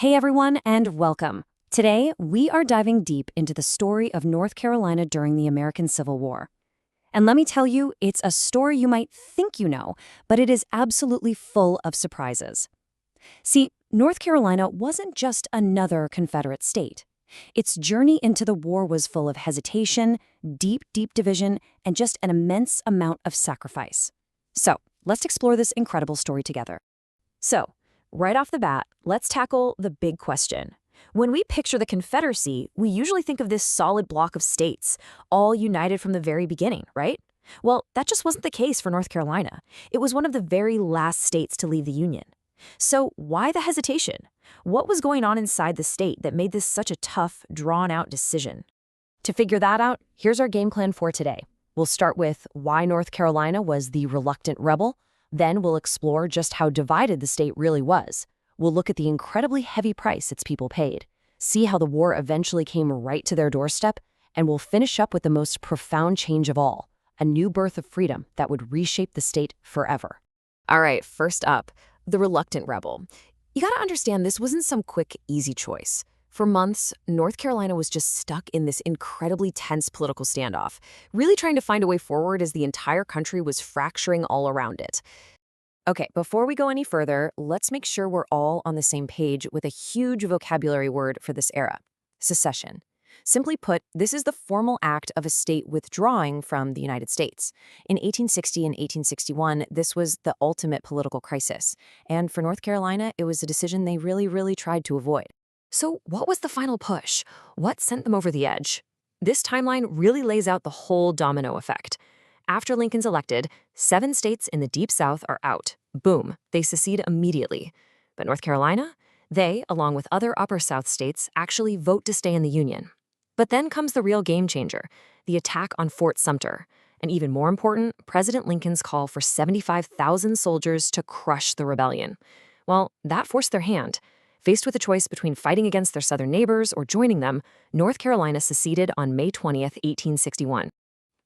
Hey everyone, and welcome. Today, we are diving deep into the story of North Carolina during the American Civil War. And let me tell you, it's a story you might think you know, but it is absolutely full of surprises. See, North Carolina wasn't just another Confederate state. Its journey into the war was full of hesitation, deep division, and just an immense amount of sacrifice. So, let's explore this incredible story together. So, right off the bat, let's tackle the big question. When we picture the Confederacy, we usually think of this solid block of states, all united from the very beginning, right? Well, that just wasn't the case for North Carolina. It was one of the very last states to leave the Union. So why the hesitation? What was going on inside the state that made this such a tough, drawn-out decision? To figure that out, here's our game plan for today. We'll start with why North Carolina was the reluctant rebel. Then we'll explore just how divided the state really was. We'll look at the incredibly heavy price its people paid, see how the war eventually came right to their doorstep, and we'll finish up with the most profound change of all, a new birth of freedom that would reshape the state forever. All right, first up, the reluctant rebel. You gotta understand, this wasn't some quick, easy choice. For months, North Carolina was just stuck in this incredibly tense political standoff, really trying to find a way forward as the entire country was fracturing all around it. Okay, before we go any further, let's make sure we're all on the same page with a huge vocabulary word for this era: secession. Simply put, this is the formal act of a state withdrawing from the United States. In 1860 and 1861, this was the ultimate political crisis. And for North Carolina, it was a decision they really tried to avoid. So what was the final push? What sent them over the edge? This timeline really lays out the whole domino effect. After Lincoln's elected, 7 states in the Deep South are out. Boom, they secede immediately. But North Carolina? They, along with other Upper South states, actually vote to stay in the Union. But then comes the real game changer, the attack on Fort Sumter. And even more important, President Lincoln's call for 75,000 soldiers to crush the rebellion. Well, that forced their hand. Faced with a choice between fighting against their southern neighbors or joining them, North Carolina seceded on May 20th, 1861.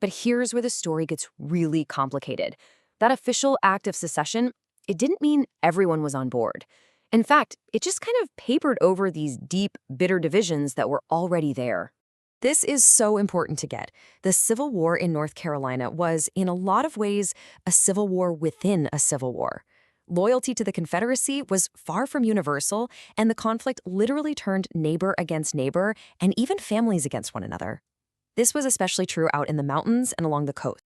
But here's where the story gets really complicated. That official act of secession, it didn't mean everyone was on board. In fact, it just kind of papered over these deep, bitter divisions that were already there. This is so important to get. The Civil War in North Carolina was, in a lot of ways, a civil war within a civil war. Loyalty to the Confederacy was far from universal, and the conflict literally turned neighbor against neighbor and even families against one another. This was especially true out in the mountains and along the coast.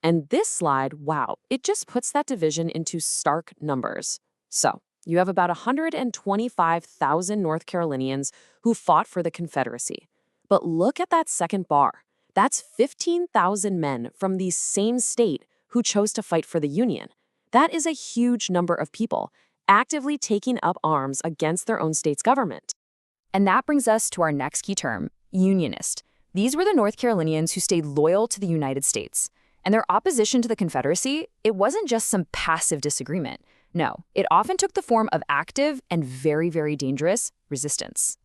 And this slide, wow, it just puts that division into stark numbers. So, you have about 125,000 North Carolinians who fought for the Confederacy. But look at that second bar. That's 15,000 men from the same state who chose to fight for the Union. That is a huge number of people actively taking up arms against their own state's government. And that brings us to our next key term, Unionist. These were the North Carolinians who stayed loyal to the United States. And their opposition to the Confederacy, it wasn't just some passive disagreement. No, it often took the form of active and very dangerous resistance.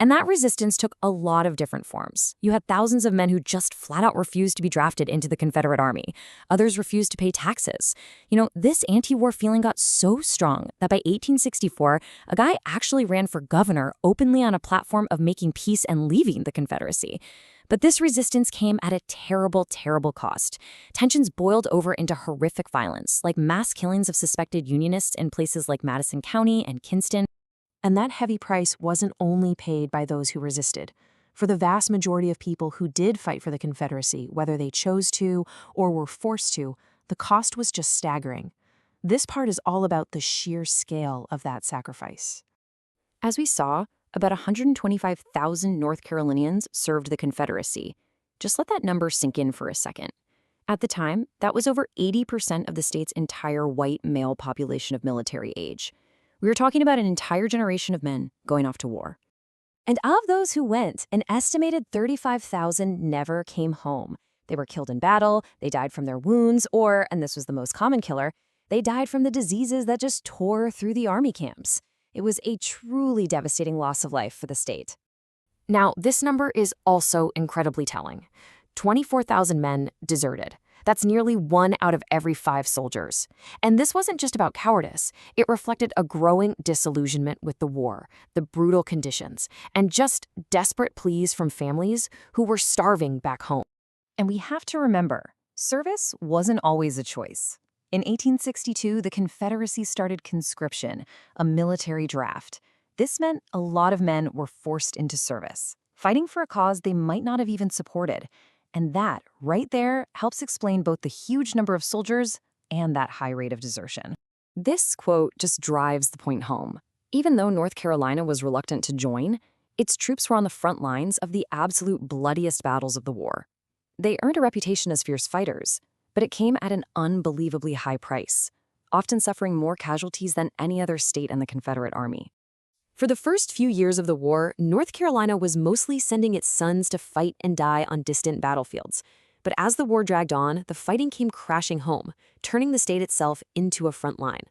And that resistance took a lot of different forms. You had thousands of men who just flat out refused to be drafted into the Confederate Army. Others refused to pay taxes. This anti-war feeling got so strong that by 1864, a guy actually ran for governor openly on a platform of making peace and leaving the Confederacy. But this resistance came at a terrible cost. Tensions boiled over into horrific violence, like mass killings of suspected Unionists in places like Madison County and Kinston. And that heavy price wasn't only paid by those who resisted. For the vast majority of people who did fight for the Confederacy, whether they chose to or were forced to, the cost was just staggering. This part is all about the sheer scale of that sacrifice. As we saw, about 125,000 North Carolinians served the Confederacy. Just let that number sink in for a second. At the time, that was over 80% of the state's entire white male population of military age. We were talking about an entire generation of men going off to war. And of those who went, an estimated 35,000 never came home. They were killed in battle, they died from their wounds, or, and this was the most common killer, they died from the diseases that just tore through the army camps. It was a truly devastating loss of life for the state. Now, this number is also incredibly telling. 24,000 men deserted. That's nearly 1 out of every 5 soldiers. And this wasn't just about cowardice. It reflected a growing disillusionment with the war, the brutal conditions, and just desperate pleas from families who were starving back home. And we have to remember, service wasn't always a choice. In 1862, the Confederacy started conscription, a military draft. This meant a lot of men were forced into service, fighting for a cause they might not have even supported. And that, right there, helps explain both the huge number of soldiers and that high rate of desertion. This quote just drives the point home. Even though North Carolina was reluctant to join, its troops were on the front lines of the absolute bloodiest battles of the war. They earned a reputation as fierce fighters, but it came at an unbelievably high price, often suffering more casualties than any other state in the Confederate Army. For the first few years of the war, North Carolina was mostly sending its sons to fight and die on distant battlefields. But as the war dragged on, the fighting came crashing home, turning the state itself into a front line.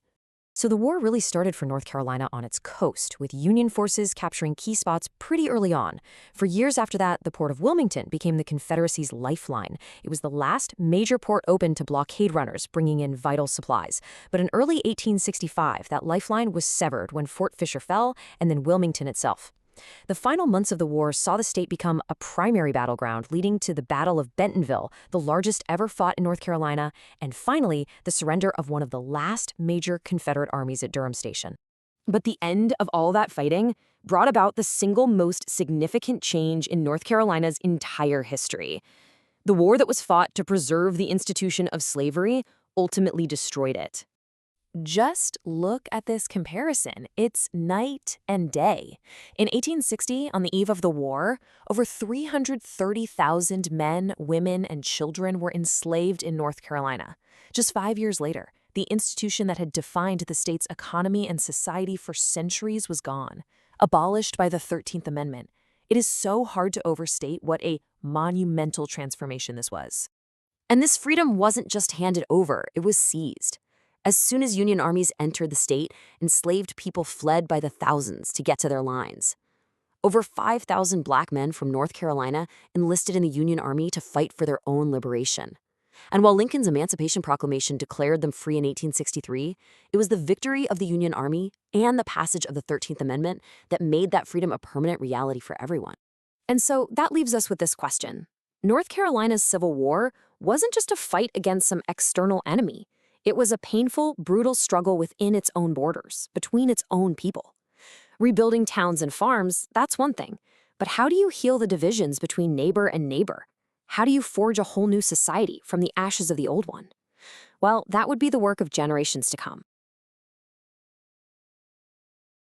So the war really started for North Carolina on its coast, with Union forces capturing key spots pretty early on. For years after that, the port of Wilmington became the Confederacy's lifeline. It was the last major port open to blockade runners, bringing in vital supplies. But in early 1865, that lifeline was severed when Fort Fisher fell, and then Wilmington itself. The final months of the war saw the state become a primary battleground, leading to the Battle of Bentonville, the largest ever fought in North Carolina, and finally, the surrender of one of the last major Confederate armies at Durham Station. But the end of all that fighting brought about the single most significant change in North Carolina's entire history. The war that was fought to preserve the institution of slavery ultimately destroyed it. Just look at this comparison. It's night and day. In 1860, on the eve of the war, over 330,000 men, women, and children were enslaved in North Carolina. Just 5 years later, the institution that had defined the state's economy and society for centuries was gone, abolished by the 13th Amendment. It is so hard to overstate what a monumental transformation this was. And this freedom wasn't just handed over, it was seized. As soon as Union armies entered the state, enslaved people fled by the thousands to get to their lines. Over 5,000 black men from North Carolina enlisted in the Union Army to fight for their own liberation. And while Lincoln's Emancipation Proclamation declared them free in 1863, it was the victory of the Union Army and the passage of the 13th Amendment that made that freedom a permanent reality for everyone. And so that leaves us with this question. North Carolina's Civil War wasn't just a fight against some external enemy. It was a painful, brutal struggle within its own borders, between its own people. Rebuilding towns and farms, that's one thing. But how do you heal the divisions between neighbor and neighbor? How do you forge a whole new society from the ashes of the old one? Well, that would be the work of generations to come.